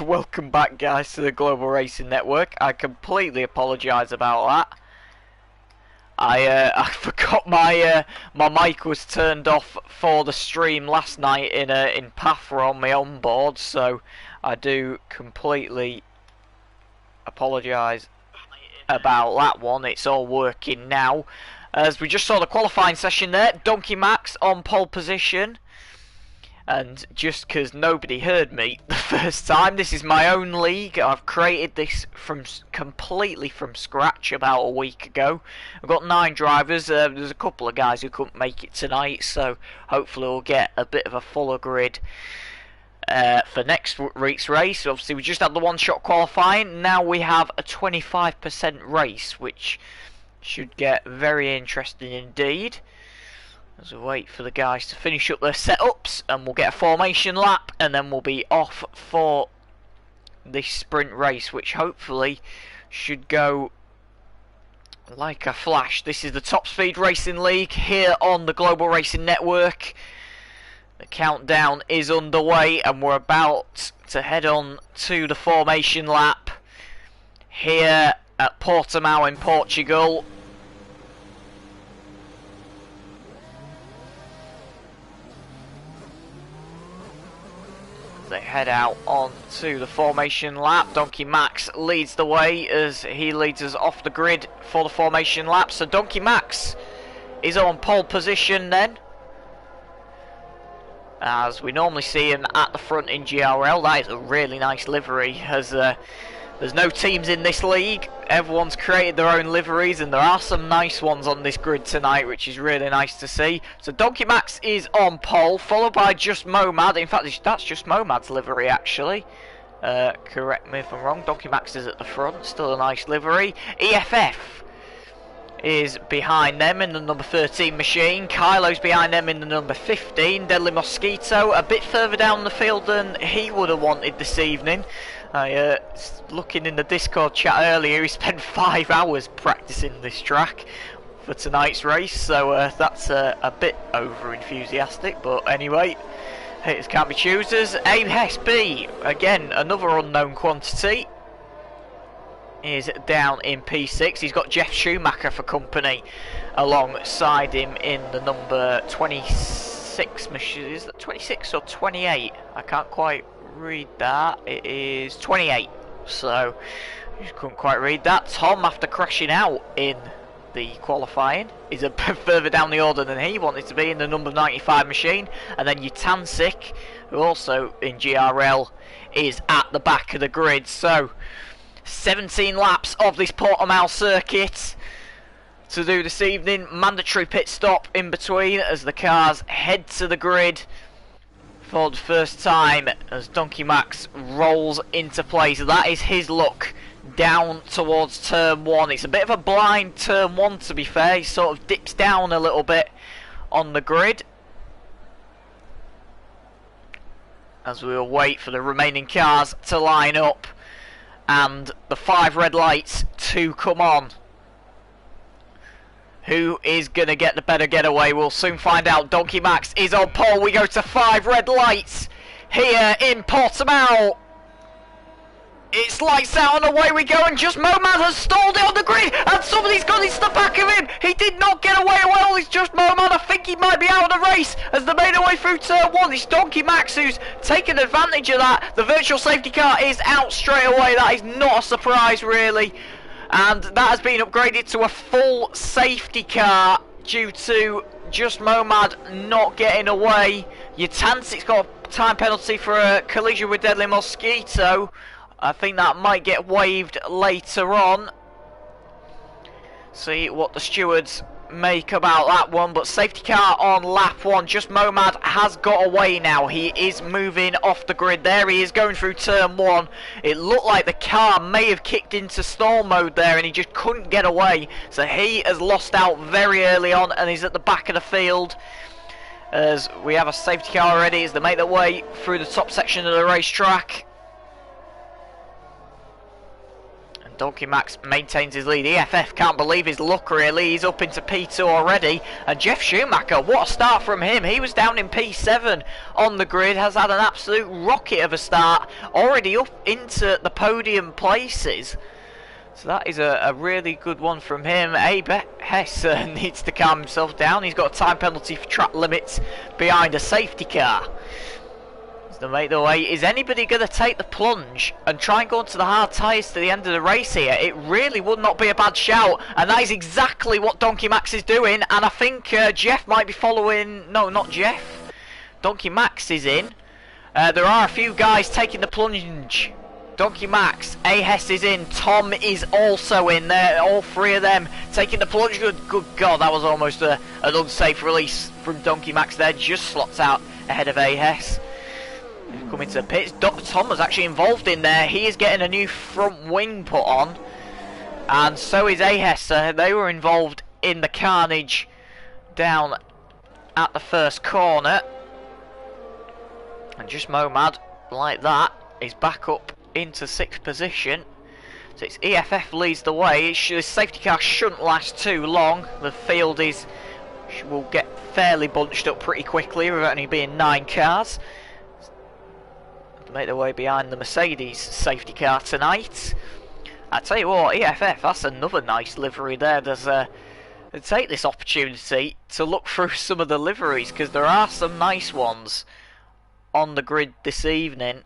Welcome back, guys, to the Global Racing Network. I completely apologise about that. I forgot my my mic was turned off for the stream last night in PAFR on my onboard, so I do completely apologise about that one. It's all working now. As we just saw the qualifying session there, Donkey Max on pole position. And just because nobody heard me the first time, this is my own league. I've created this completely from scratch about a week ago. I've got 9 drivers. There's a couple of guys who couldn't make it tonight, so hopefully we'll get a bit of a fuller grid for next week's race. Obviously we just had the one-shot qualifying. Now we have a 25% race, which should get very interesting indeed. As we wait for the guys to finish up their setups, and we'll get a formation lap, and then we'll be off for this sprint race, which hopefully should go like a flash. This is the Top Speed Racing League here on the Global Racing Network. The countdown is underway, and we're about to head on to the formation lap here at Portimao in Portugal. They head out on to the formation lap. Donkey Max leads the way as he leads us off the grid for the formation lap. So Donkey Max is on pole position then, as we normally see him at the front in GRL. That is a really nice livery, as there's no teams in this league. Everyone's created their own liveries, and there are some nice ones on this grid tonight, which is really nice to see. So Donkey Max is on pole, followed by Just Momad. In fact, that's Just Momad's livery, actually. Correct me if I'm wrong. Donkey Max is at the front, still a nice livery. EFF is behind them in the number 13 machine. Kylo's behind them in the number 15. Deadly Mosquito a bit further down the field than he would have wanted this evening. Looking in the Discord chat earlier, he spent 5 hours practicing this track for tonight's race, so that's a bit over enthusiastic, but anyway, haters can't be choosers. ASB, again, another unknown quantity, is down in P6. He's got Jeff Schumacher for company alongside him in the number 26 machine. Is that 26 or 28? I can't quite read that. It is 28, so you couldn't quite read that. Tom, after crashing out in the qualifying, is a bit further down the order than he wanted to be in the number 95 machine. And then Utansik, who also in GRL, is at the back of the grid. So 17 laps of this Portimao circuit to do this evening. Mandatory pit stop in between as the cars head to the grid for the first time, as Donkey Max rolls into place. That is his look down towards turn 1. It's a bit of a blind turn 1, to be fair. He sort of dips down a little bit on the grid as we will wait for the remaining cars to line up and the 5 red lights to come on. Who is going to get the better getaway? We'll soon find out. Donkey Max is on pole. We go to 5 red lights here in Portimao. It's lights out and away we go, and Just Momad has stalled it on the grid, and somebody's got into the back of him. He did not get away well. It's Just Momad. I think he might be out of the race as they made their way through turn 1. It's Donkey Max who's taken advantage of that. The virtual safety car is out straight away. That is not a surprise, really. And that has been upgraded to a full safety car due to Just Momad not getting away. Yutansik's got a time penalty for a collision with Deadly Mosquito. I think that might get waived later on. See what the stewards make about that one, but safety car on lap 1. Just Momad has got away now. He is moving off the grid. There he is going through turn 1. It looked like the car may have kicked into stall mode there, and he just couldn't get away. So he has lost out very early on, and he's at the back of the field. As we have a safety car already as they make their way through the top section of the racetrack. Donkey Max maintains his lead. EFF can't believe his luck really. He's up into P2 already. And Jeff Schumacher, what a start from him. He was down in P7 on the grid. Has had an absolute rocket of a start. Already up into the podium places. So that is a really good one from him. Abe Hess needs to calm himself down. He's got a time penalty for track limits behind a safety car. To make the way, is anybody going to take the plunge and try and go onto the hard tyres to the end of the race here? It really would not be a bad shout, and that is exactly what Donkey Max is doing. And I think Jeff might be following. No, not Jeff. Donkey Max is in. There are a few guys taking the plunge. Donkey Max, Ahess is in, Tom is also in there, all three of them taking the plunge. Good God, that was almost an unsafe release from Donkey Max there, just slots out ahead of Ahess. Coming to the pits, Tom was actually involved in there. He is getting a new front wing put on, and so is Ahess. They were involved in the carnage down at the first corner, and just Momad like that is back up into 6th position. So it's EFF leads the way. The safety car shouldn't last too long. The field will get fairly bunched up pretty quickly with only being 9 cars. Make their way behind the Mercedes safety car tonight. I tell you what, EFF, that's another nice livery there. Take this opportunity to look through some of the liveries, because there are some nice ones on the grid this evening.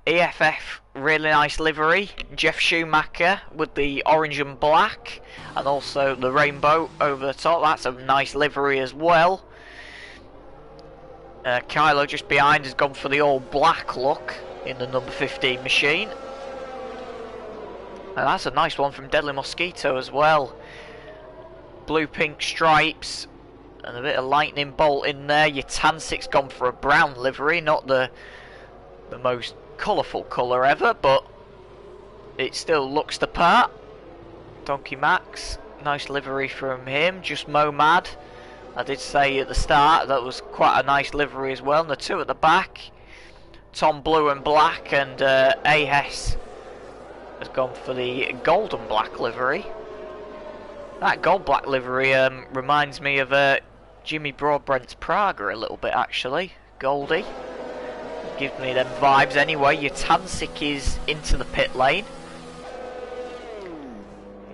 EFF, really nice livery. Jeff Schumacher with the orange and black, and also the rainbow over the top. That's a nice livery as well. Kylo just behind has gone for the all black look in the number 15 machine. And that's a nice one from Deadly Mosquito as well. Blue pink stripes and a bit of lightning bolt in there. Your Tansik's gone for a brown livery, not the most colourful colour ever, but it still looks the part. Donkey Max, nice livery from him. Just Momad, I did say at the start that was quite a nice livery as well. And the two at the back, Tom blue and black, and Ahess has gone for the gold and black livery. That gold black livery reminds me of Jimmy Broadbent's Praga a little bit actually. Goldie, gives me them vibes anyway. Your Tansik is into the pit lane.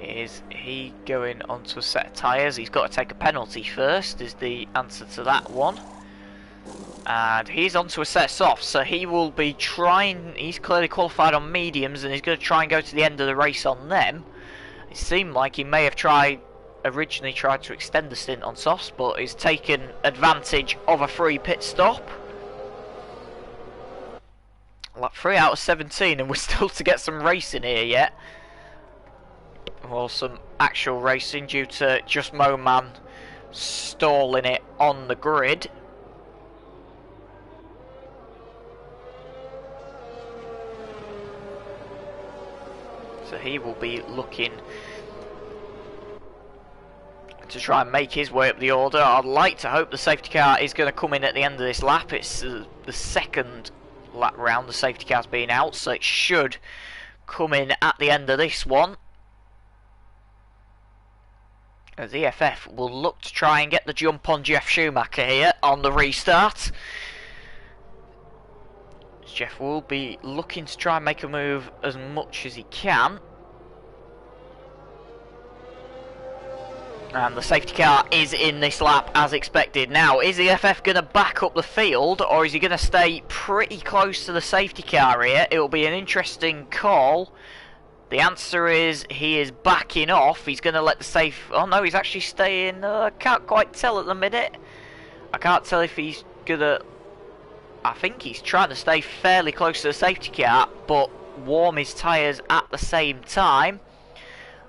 Is he going onto a set of tyres? He's got to take a penalty first, is the answer to that one. And he's onto a set of softs, so he will be trying. He's clearly qualified on mediums, and he's going to try and go to the end of the race on them. It seemed like he may have originally tried to extend the stint on softs, but he's taken advantage of a free pit stop. Like 3 out of 17, and we're still to get some racing here yet. Well, some actual racing due to just Moman stalling it on the grid. So he will be looking to try and make his way up the order. I'd like to hope the safety car is going to come in at the end of this lap. It's the second lap round the safety car's been out, so it should come in at the end of this one. As EFF will look to try and get the jump on Jeff Schumacher here on the restart. Jeff will be looking to try and make a move as much as he can. And the safety car is in this lap as expected. Now, is EFF going to back up the field, or is he going to stay pretty close to the safety car here? It will be an interesting call. The answer is he is backing off. He's going to let the safe... Oh no, he's actually staying... I can't quite tell at the minute. I can't tell if he's going to... I think he's trying to stay fairly close to the safety car, but warm his tyres at the same time.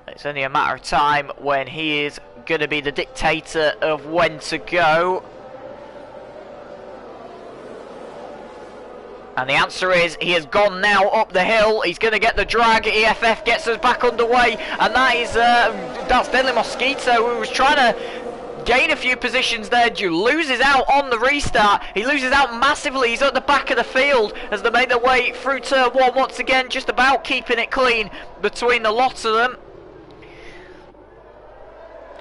It's only a matter of time when he is going to be the dictator of when to go. And the answer is he has gone now up the hill. He's going to get the drag. EFF gets us back underway, and that is that's Deadly Mosquito, who was trying to gain a few positions there. Dew loses out on the restart. He loses out massively. He's at the back of the field as they make their way through turn 1 once again, just about keeping it clean between the lots of them.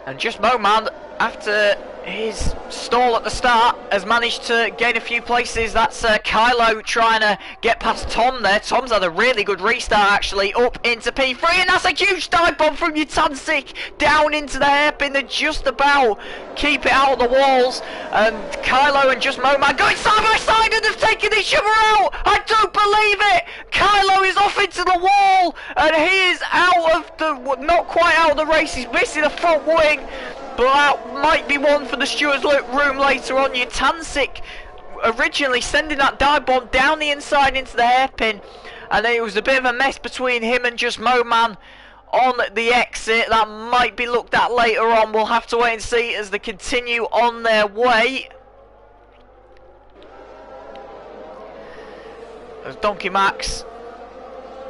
And just Moman, after his stall at the start, has managed to gain a few places. That's Kylo trying to get past Tom there. Tom's had a really good restart actually, up into P3, and that's a huge dive bomb from Utansik down into the hairpin. They just about keep it out of the walls, and Kylo and just Moman going side by side, and they've taken each other out. I don't believe it. Kylo is off into the wall, and he is out of the, not quite out of the race. He's missing a front wing. But that might be one for the steward's room later on. Utansik originally sending that dive bomb down the inside into the hairpin, and it was a bit of a mess between him and just Moman on the exit. That might be looked at later on. We'll have to wait and see as they continue on their way. As Donkey Max,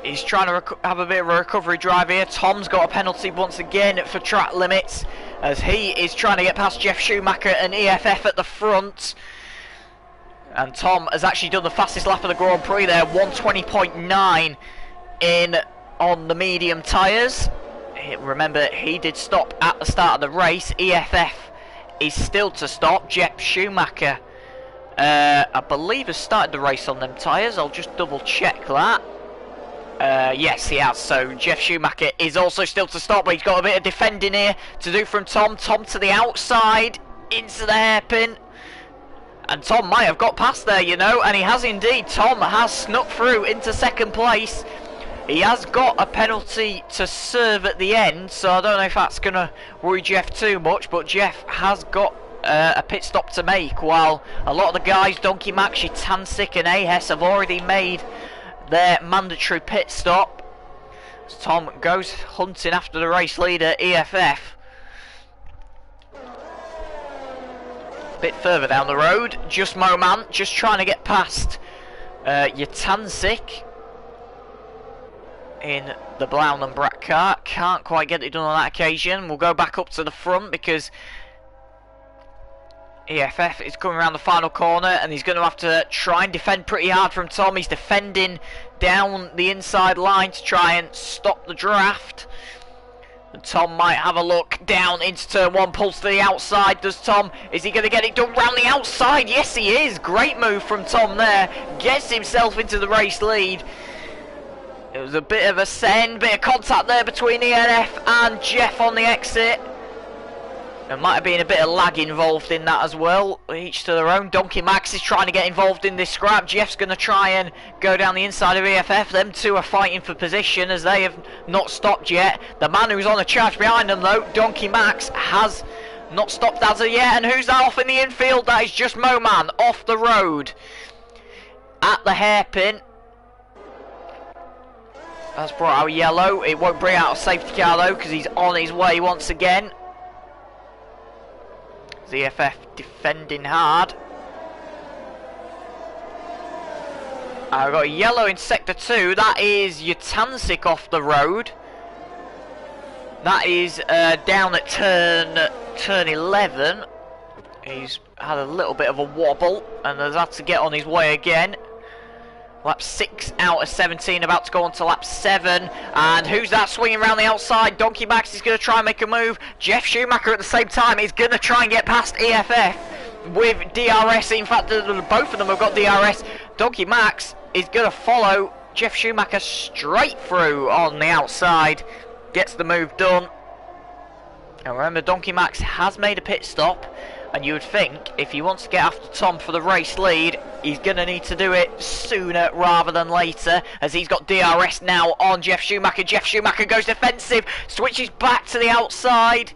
he's trying to have a bit of a recovery drive here. Tom's got a penalty once again for track limits, as he is trying to get past Jeff Schumacher and EFF at the front. And Tom has actually done the fastest lap of the Grand Prix there, 120.9 in on the medium tyres. Remember, he did stop at the start of the race. EFF is still to stop. Jeff Schumacher, I believe, has started the race on them tyres. I'll just double check that. Yes, he has. So Jeff Schumacher is also still to stop, but he's got a bit of defending here to do from Tom. Tom to the outside, into the hairpin. And Tom might have got past there, you know, and he has indeed. Tom has snuck through into second place. He has got a penalty to serve at the end, so I don't know if that's going to worry Jeff too much, but Jeff has got a pit stop to make, while a lot of the guys, Donkey Max, Utansik and Ahes, have already made their mandatory pit stop. As Tom goes hunting after the race leader, EFF. A bit further down the road, just Moman, just trying to get past Utansik in the Brown and Black car. Can't quite get it done on that occasion. We'll go back up to the front because EFF is coming around the final corner, and he's going to have to try and defend pretty hard from Tom. He's defending down the inside line to try and stop the draft. And Tom might have a look down into turn 1, pulls to the outside. Does Tom? Is he going to get it done round the outside? Yes, he is. Great move from Tom there. Gets himself into the race lead. It was a bit of a send, bit of contact there between ENF and Jeff on the exit. There might have been a bit of lag involved in that as well. Each to their own. Donkey Max is trying to get involved in this scrap. Jeff's going to try and go down the inside of EFF. Them two are fighting for position as they have not stopped yet. The man who's on a charge behind them though, Donkey Max, has not stopped as of yet. And who's that off in the infield? That is just Moman off the road at the hairpin. That's brought out yellow. It won't bring out a safety car though, because he's on his way once again. EFF defending hard. I've got a yellow in sector 2. That is Utansik off the road. That is down at turn 11. He's had a little bit of a wobble and has had to get on his way again. Lap 6 out of 17, about to go on to lap 7. And who's that swinging around the outside? Donkey Max is going to try and make a move. Jeff Schumacher at the same time is going to try and get past EFF with DRS. In fact, both of them have got DRS. Donkey Max is going to follow Jeff Schumacher straight through on the outside. Gets the move done. And remember, Donkey Max has made a pit stop. And you would think, if he wants to get after Tom for the race lead, he's going to need to do it sooner rather than later, as he's got DRS now on Jeff Schumacher. Jeff Schumacher goes defensive, switches back to the outside.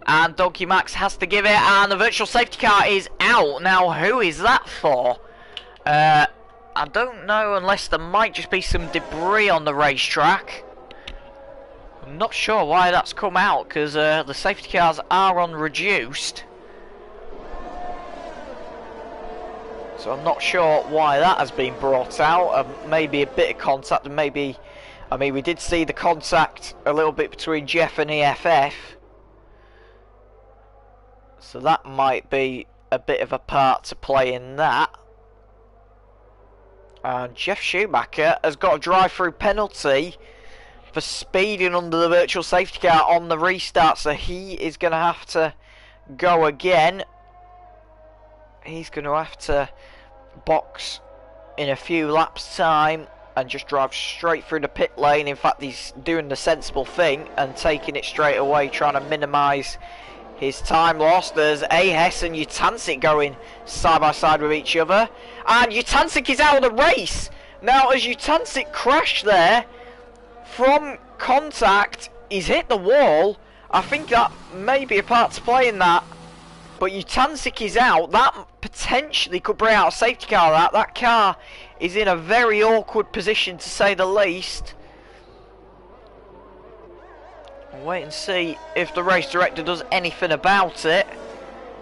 And Donkey Max has to give it, and the virtual safety car is out. Now, who is that for? I don't know, unless there might just be some debris on the racetrack. I'm not sure why that's come out, because the safety cars are on reduced. So I'm not sure why that has been brought out. Maybe a bit of contact, and maybe, I mean, we did see the contact a little bit between Jeff and EFF. So that might be a bit of a part to play in that. And Jeff Schumacher has got a drive-through penalty for speeding under the virtual safety car on the restart, so he is going to have to go again. He's going to have to box in a few laps time and just drive straight through the pit lane. In fact, he's doing the sensible thing and taking it straight away, trying to minimise his time loss. There's Ahess and Utancic going side by side with each other, and Utancic is out of the race. Now, as Utancic crashed there from contact, he's hit the wall. I think that may be a part to play in that. But Utancic is out. That potentially could bring out a safety car. That car is in a very awkward position, to say the least. We'll wait and see if the race director does anything about it.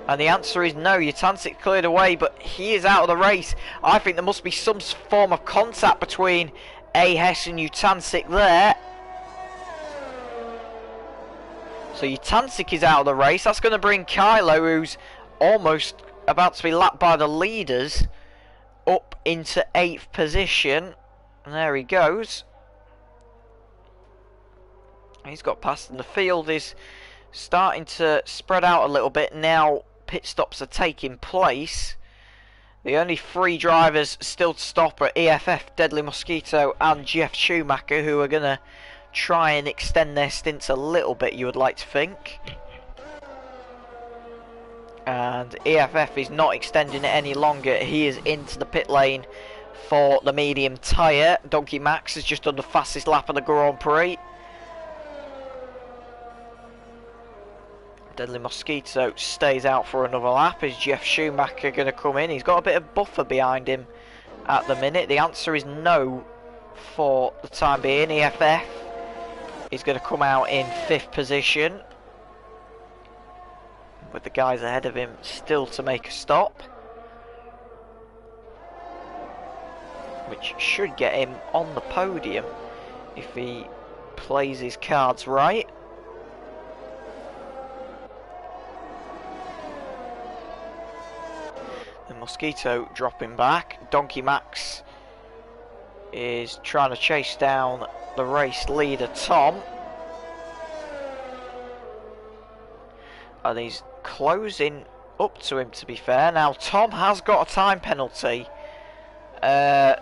And the answer is no. Utancic cleared away, but he is out of the race. I think there must be some form of contact between Ahess and Utancic there. So Utancic is out of the race. That's going to bring Kylo, who's almost about to be lapped by the leaders, up into 8th position. And there he goes. He's got past, and the field is starting to spread out a little bit now. Pit stops are taking place. The only 3 drivers still to stop are EFF, Deadly Mosquito and Jeff Schumacher, who are going to try and extend their stints a little bit, you would like to think. And EFF is not extending it any longer. He is into the pit lane for the medium tyre. Donkey Max has just done the fastest lap of the Grand Prix. Deadly Mosquito stays out for another lap. Is Jeff Schumacher going to come in? He's got a bit of buffer behind him at the minute. The answer is no for the time being. EFF is going to come out in 5th position, with the guys ahead of him still to make a stop, which should get him on the podium if he plays his cards right. The Mosquito dropping back. Donkey Max is trying to chase down the race leader Tom, and he's closing up to him, to be fair. Now Tom has got a time penalty to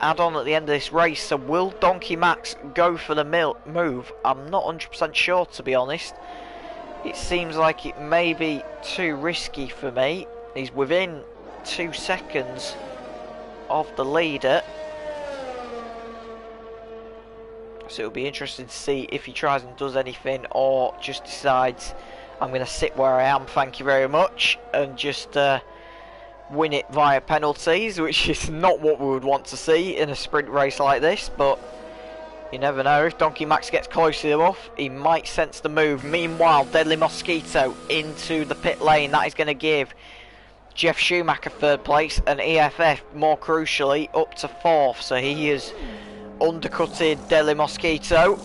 add on at the end of this race, so will Donkey Max go for the move? I'm not 100% sure, to be honest. It seems like it may be too risky for me. He's within 2 seconds of the leader, so it'll be interesting to see if he tries and does anything, or just decides, I'm going to sit where I am, thank you very much, and just win it via penalties, which is not what we would want to see in a sprint race like this. But you never know. If Donkey Max gets close enough, he might sense the move. Meanwhile, Deadly Mosquito into the pit lane. That is going to give Jeff Schumacher 3rd place, and EFF, more crucially, up to 4th. So he is undercutted Deadly Mosquito.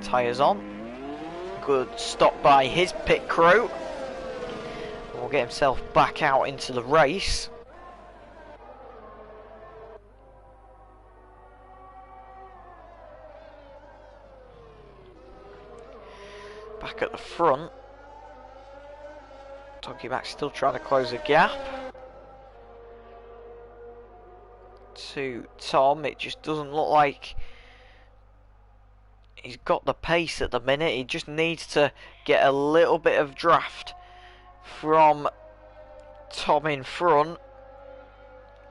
Tyres on. Good stop by his pit crew. Will get himself back out into the race. Back at the front, Donkey Max still trying to close a gap to Tom. It just doesn't look like he's got the pace at the minute. He just needs to get a little bit of draft from Tom in front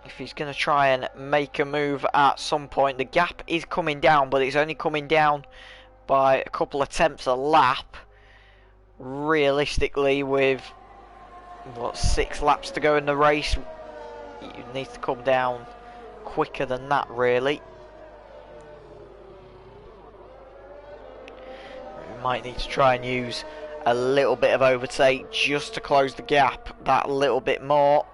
if he's going to try and make a move at some point. The gap is coming down, but it's only coming down by a couple of tenths a lap. Realistically, with what, 6 laps to go in the race, you need to come down quicker than that, really. We might need to try and use a little bit of overtake just to close the gap that little bit more.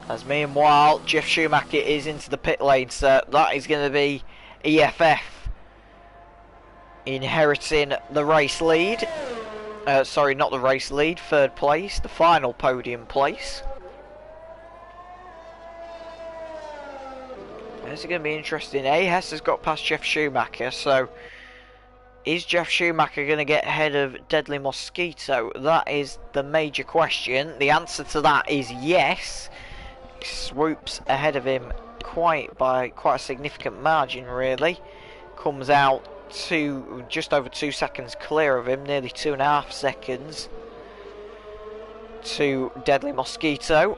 As meanwhile, Jeff Schumacher is into the pit lane, so that is going to be EFF inheriting the race lead. Sorry, not the race lead, third place, the final podium place. This is going to be interesting. Hess has got past Jeff Schumacher, so is Jeff Schumacher going to get ahead of Deadly Mosquito? That is the major question. The answer to that is yes. He swoops ahead of him by quite a significant margin, really. Comes out to just over 2 seconds clear of him, nearly 2.5 seconds to Deadly Mosquito.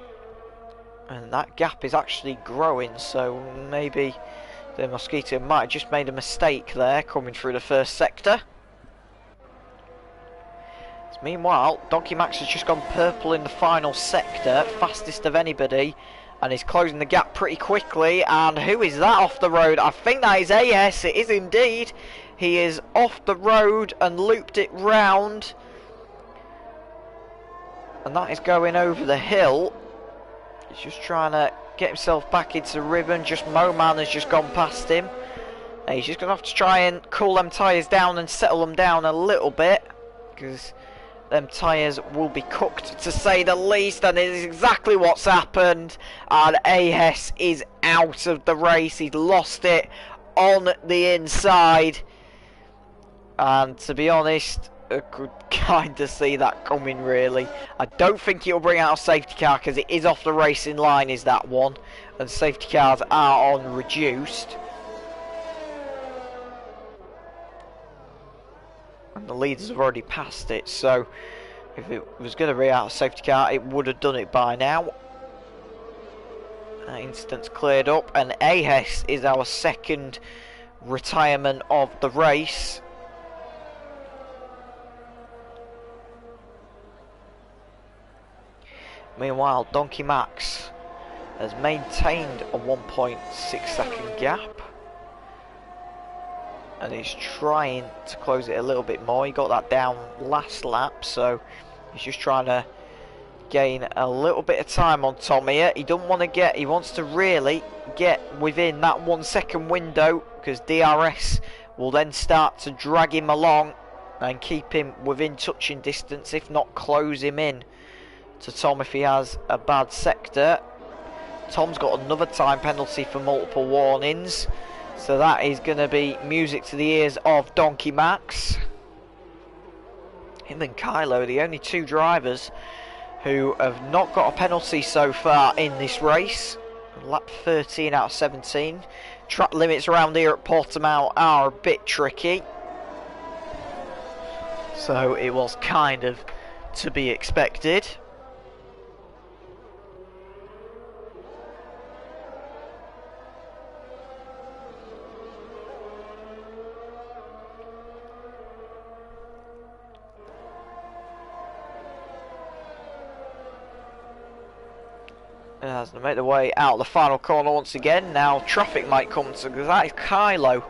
And that gap is actually growing, so maybe the Mosquito might have just made a mistake there coming through the first sector. Meanwhile, Donkey Max has just gone purple in the final sector, fastest of anybody, and is closing the gap pretty quickly. And who is that off the road? I think that is AS, it is indeed. He is off the road and looped it round. And that is going over the hill. He's just trying to get himself back into the ribbon. Just Moman has just gone past him. And he's just going to have to try and cool them tyres down and settle them down a little bit, because them tyres will be cooked, to say the least. And it is exactly what's happened. And AS is out of the race. He's lost it on the inside. And to be honest, I could kind of see that coming, really. I don't think it'll bring out a safety car, because it is off the racing line, is that one, and safety cars are on reduced. And the leaders have already passed it, so if it was going to bring out a safety car, it would have done it by now. That incident's cleared up, and AS is our second retirement of the race. Meanwhile, Donkey Max has maintained a 1.6 second gap and is trying to close it a little bit more. He got that down last lap, so he's just trying to gain a little bit of time on Tom here. He wants to really get within that 1 second window, because DRS will then start to drag him along and keep him within touching distance, if not close him in to Tom if he has a bad sector. Tom's got another time penalty for multiple warnings, so that is going to be music to the ears of Donkey Max. Him and Kylo, the only two drivers who have not got a penalty so far in this race. Lap 13 out of 17. Track limits around here at Portimao are a bit tricky, so it was kind of to be expected. As they make their way out of the final corner once again. Now traffic might come to, because that is Kylo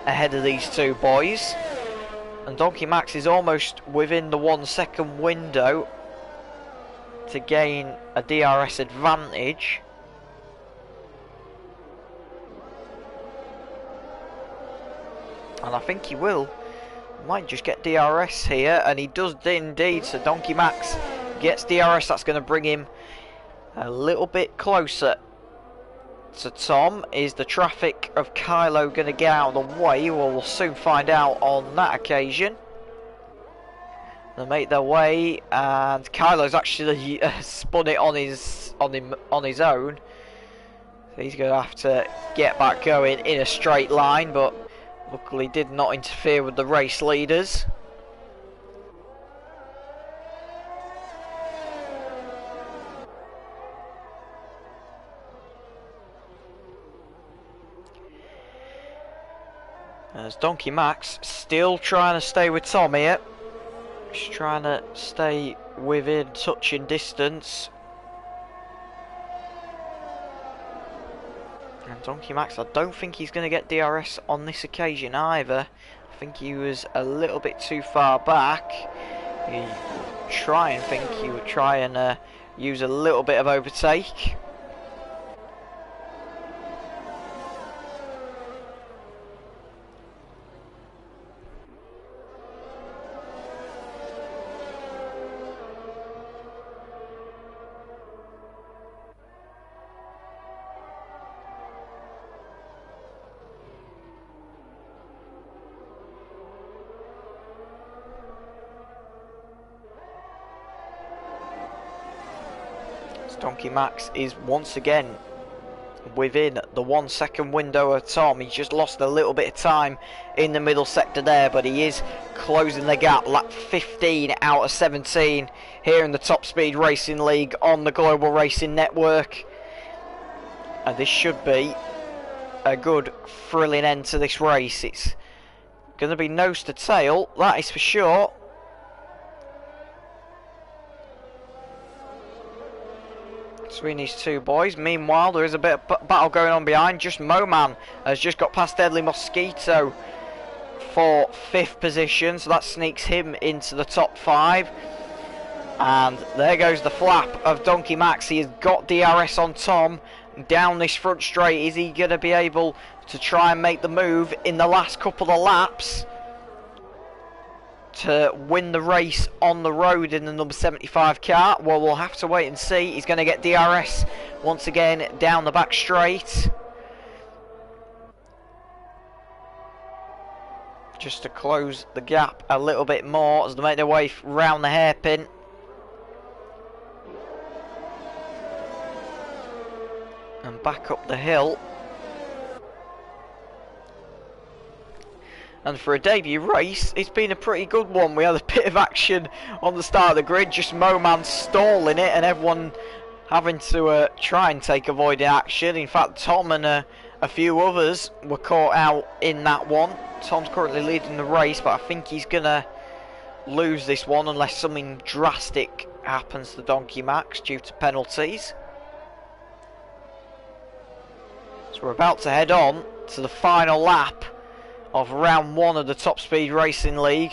ahead of these two boys, and Donkey Max is almost within the 1 second window to gain a DRS advantage. And I think he might just get DRS here, and he does indeed. So Donkey Max gets DRS. That's going to bring him a little bit closer to Tom. Is the traffic of Kylo going to get out of the way? Well, we'll soon find out on that occasion. They make their way, and Kylo's actually spun it on his own. So he's going to have to get back going in a straight line, but luckily did not interfere with the race leaders. As Donkey Max still trying to stay with Tom here. He's trying to stay within touching distance. And Donkey Max, I don't think he's going to get DRS on this occasion either. I think he was a little bit too far back. He would try and use a little bit of overtake. Donkey Max is once again within the 1 second window of Tom. He's just lost a little bit of time in the middle sector there, but he is closing the gap. Lap 15 out of 17 here in the Top Speed Racing League on the Global Racing Network. And this should be a good thrilling end to this race. It's going to be nose to tail, that is for sure. Between these two boys. Meanwhile, there is a bit of battle going on behind. Just Moman has just got past Deadly Mosquito for 5th position, so that sneaks him into the top 5. And there goes the flap of Donkey Max. He has got DRS on Tom down this front straight. Is he going to be able to try and make the move in the last couple of laps to win the race on the road in the number 75 car? Well, we'll have to wait and see. He's going to get DRS once again down the back straight, just to close the gap a little bit more as they make their way round the hairpin. And back up the hill. And for a debut race, it's been a pretty good one. We had a bit of action on the start of the grid, just Moman stalling it and everyone having to try and take avoiding action. In fact, Tom and a few others were caught out in that one. Tom's currently leading the race, but I think he's going to lose this one unless something drastic happens to Donkey Max due to penalties. So we're about to head on to the final lap of round 1 of the Top Speed Racing League.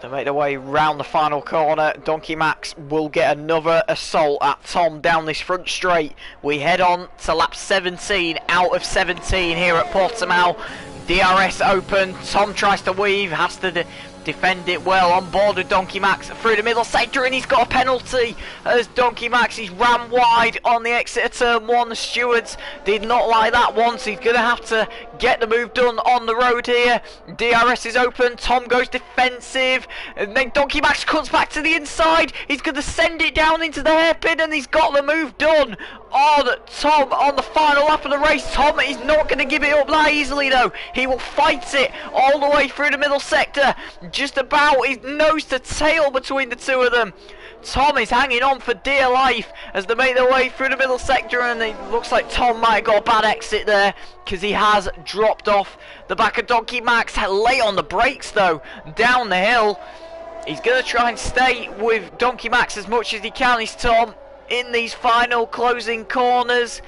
To make their way round the final corner, Donkey Max will get another assault at Tom down this front straight. We head on to lap 17 out of 17 here at Portimao. DRS open, Tom tries to weave, has to defend it well, on board with Donkey Max through the middle sector, and he's got a penalty as Donkey Max, he's ran wide on the exit of turn 1. The stewards did not like that one, so he's going to have to get the move done on the road here. DRS is open, Tom goes defensive, and then Donkey Max cuts back to the inside. He's going to send it down into the hairpin, and he's got the move done on Tom on the final lap of the race. Tom is not going to give it up that easily though. He will fight it all the way through the middle sector, just about his nose to tail between the two of them. Tom is hanging on for dear life as they make their way through the middle sector, and it looks like Tom might have got a bad exit there because he has dropped off the back of Donkey Max. Late on the brakes though, down the hill. He's going to try and stay with Donkey Max as much as he can, is Tom, in these final closing corners.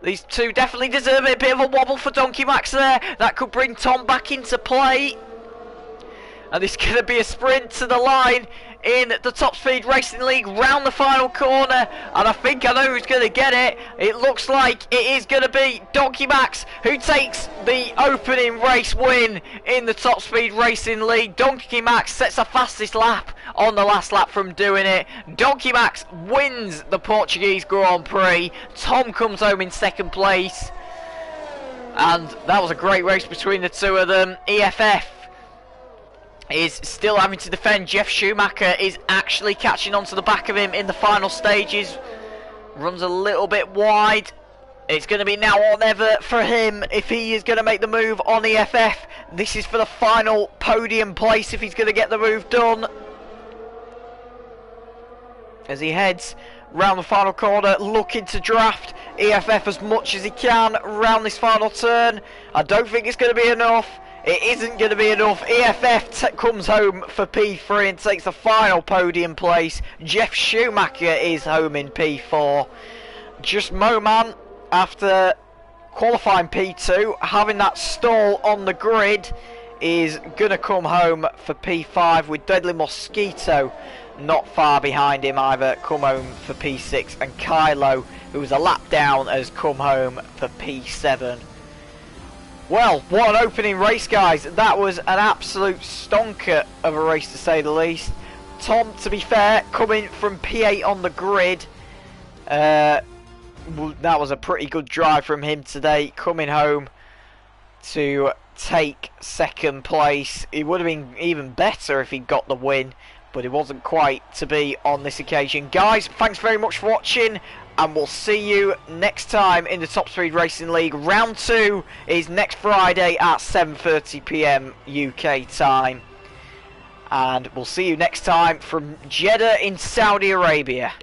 These two definitely deserve it. A bit of a wobble for Donkey Max there. That could bring Tom back into play. And it's going to be a sprint to the line in the Top Speed Racing League round the final corner. And I think I know who's going to get it. It looks like it is going to be Donkey Max who takes the opening race win in the Top Speed Racing League. Donkey Max sets the fastest lap on the last lap from doing it. Donkey Max wins the Portuguese Grand Prix. Tom comes home in 2nd place. And that was a great race between the two of them. EFF is still having to defend. Jeff Schumacher is actually catching on to the back of him in the final stages. Runs a little bit wide. It's going to be now or never for him if he is going to make the move on EFF. This is for the final podium place if he's going to get the move done. As he heads round the final corner, looking to draft EFF as much as he can round this final turn. I don't think it's going to be enough. It isn't going to be enough. EFF comes home for P3 and takes the final podium place. Jeff Schumacher is home in P4. Just Moman, after qualifying P2, having that stall on the grid, is going to come home for P5 with Deadly Mosquito not far behind him either, come home for P6, and Kylo, who was a lap down, has come home for P7. Well, what an opening race, guys. That was an absolute stonker of a race, to say the least. Tom, to be fair, coming from P8 on the grid, that was a pretty good drive from him today, coming home to take 2nd place. It would have been even better if he got the win, but it wasn't quite to be on this occasion. Guys, thanks very much for watching, and we'll see you next time in the Top Speed Racing League. Round 2 is next Friday at 7:30 PM UK time. And we'll see you next time from Jeddah in Saudi Arabia.